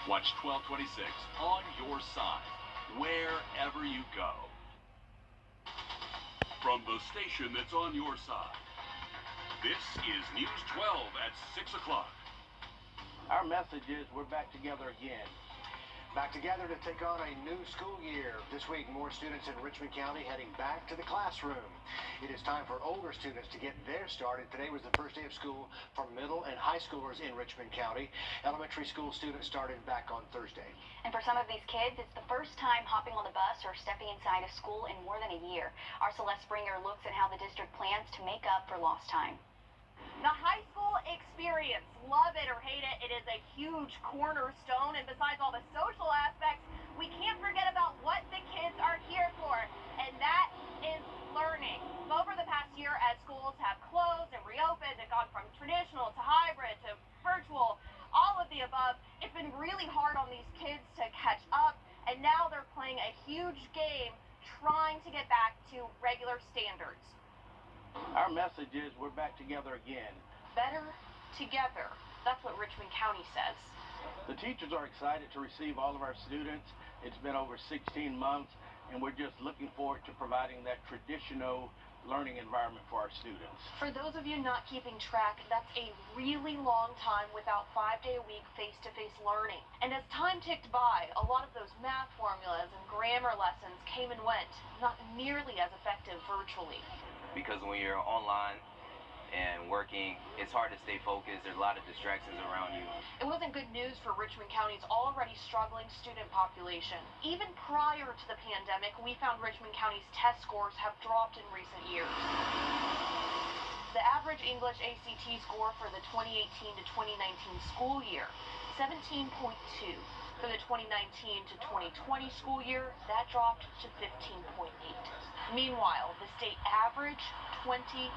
Watch 1226 on your side, wherever you go. From the station that's on your side, this is News 12 at 6 o'clock. Our message is we're back together again. Back together to take on a new school year. This week, more students in Richmond County heading back to the classroom. It is time for older students to get their start, and today was the first day of school for middle and high schoolers in Richmond County. Elementary school students started back on Thursday. And for some of these kids, it's the first time hopping on the bus or stepping inside a school in more than a year. Our Celeste Springer looks at how the district plans to make up for lost time. The high school experience, love it or hate it, it is a huge cornerstone, and besides all the social aspects, we can't forget about what the kids are here for, and that is learning. Over the past year, as schools have closed and reopened and gone from traditional to hybrid to virtual, all of the above, it's been really hard on these kids to catch up, and now they're playing a huge game trying to get back to regular standards. Our message is we're back together again. Better together. That's what Richmond County says. The teachers are excited to receive all of our students. It's been over 16 months, and we're just looking forward to providing that traditional learning environment for our students. For those of you not keeping track, that's a really long time without 5-day-a-week face-to-face learning. And as time ticked by, a lot of those math formulas and grammar lessons came and went, not nearly as effective virtually. Because when you're online and working, it's hard to stay focused. There's a lot of distractions around you. It wasn't good news for Richmond County's already struggling student population. Even prior to the pandemic, we found Richmond County's test scores have dropped in recent years. The average English ACT score for the 2018 to 2019 school year, 17.2. For the 2019 to 2020 school year, that dropped to 15.8. Meanwhile, the state average, 20.2.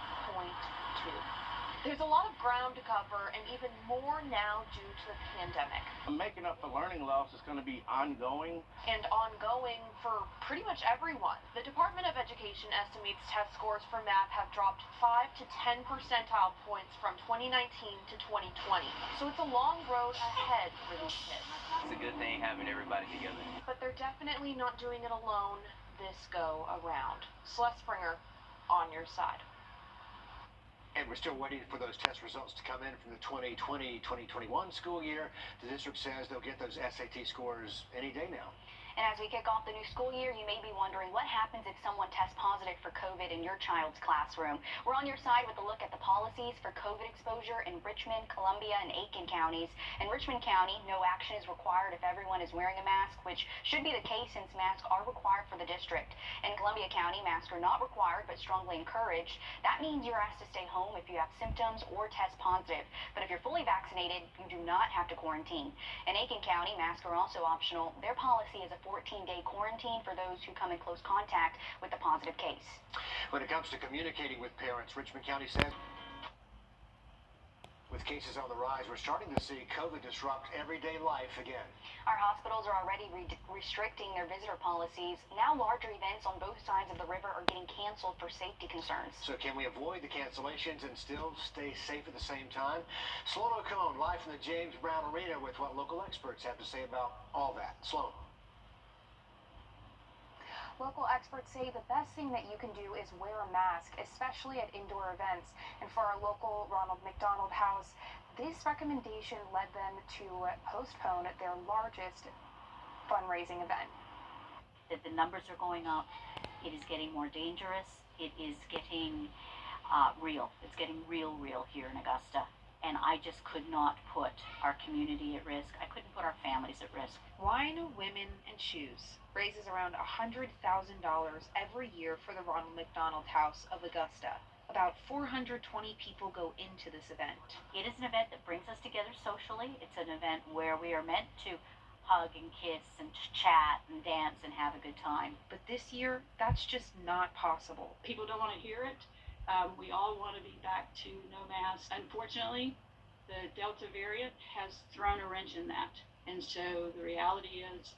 There's a lot of ground to cover, and even more now due to the pandemic. Making up for learning loss is going to be ongoing. And ongoing for pretty much everyone. The Department of Education estimates test scores for math have dropped 5 to 10 percentile points from 2019 to 2020. So it's a long road ahead for these kids. It's a good thing having everybody together. But they're definitely not doing it alone this go around. Celeste Springer, on your side. And we're still waiting for those test results to come in from the 2020-2021 school year. The district says they'll get those SAT scores any day now. And as we kick off the new school year, you may be wondering what happens if someone tests positive for COVID in your child's classroom. We're on your side with a look at the policies for COVID exposure in Richmond, Columbia, and Aiken counties. In Richmond County, no action is required if everyone is wearing a mask, which should be the case since masks are required for the district. In Columbia County, masks are not required but strongly encouraged. That means you're asked to stay home if you have symptoms or test positive. But if you're fully vaccinated, you do not have to quarantine. In Aiken County, masks are also optional. Their policy is a 14-day quarantine for those who come in close contact with a positive case. When it comes to communicating with parents, Richmond County says with cases on the rise, we're starting to see COVID disrupt everyday life again. Our hospitals are already restricting their visitor policies. Now larger events on both sides of the river are getting canceled for safety concerns. So can we avoid the cancellations and still stay safe at the same time? Sloan O'Cone, live from the James Brown Arena with what local experts have to say about all that. Sloan. Local experts say the best thing that you can do is wear a mask, especially at indoor events. And for our local Ronald McDonald House, this recommendation led them to postpone their largest fundraising event. That the numbers are going up, it is getting more dangerous, it is getting real. It's getting real here in Augusta. And I just could not put our community at risk. I couldn't put our families at risk. Wine, Women, and Shoes raises around $100,000 every year for the Ronald McDonald House of Augusta. About 420 people go into this event. It is an event that brings us together socially. It's an event where we are meant to hug and kiss and chat and dance and have a good time. But this year, that's just not possible. People don't want to hear it. We all want to be back to no masks. Unfortunately, the Delta variant has thrown a wrench in that. And so the reality is,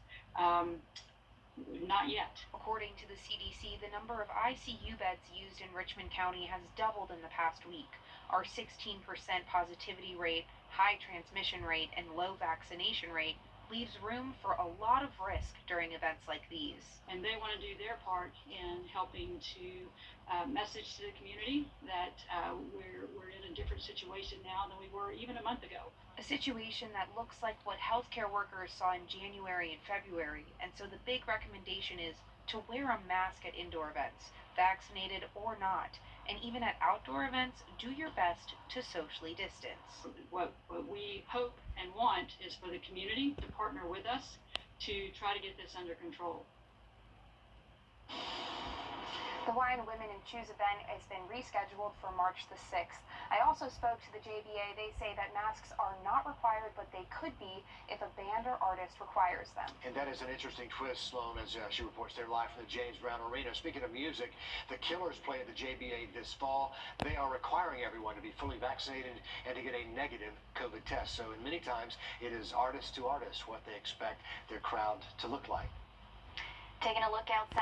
not yet. According to the CDC, the number of ICU beds used in Richmond County has doubled in the past week. Our 16% positivity rate, high transmission rate, and low vaccination rate leaves room for a lot of risk during events like these. And they want to do their part in helping to message to the community that we're in a different situation now than we were even a month ago. A situation that looks like what healthcare workers saw in January and February, and so the big recommendation is to wear a mask at indoor events, vaccinated or not. And even at outdoor events, do your best to socially distance. What we hope and want is for the community to partner with us to try to get this under control. The Wine Women and Choose event has been rescheduled for March the 6th. I also spoke to the JBA. They say that masks are not required, but they could be if a band or artist requires them. And that is an interesting twist, Sloan, as she reports there live from the James Brown Arena. Speaking of music, the Killers play at the JBA this fall. They are requiring everyone to be fully vaccinated and to get a negative COVID test. So many times it is artist to artist what they expect their crowd to look like. Taking a look outside.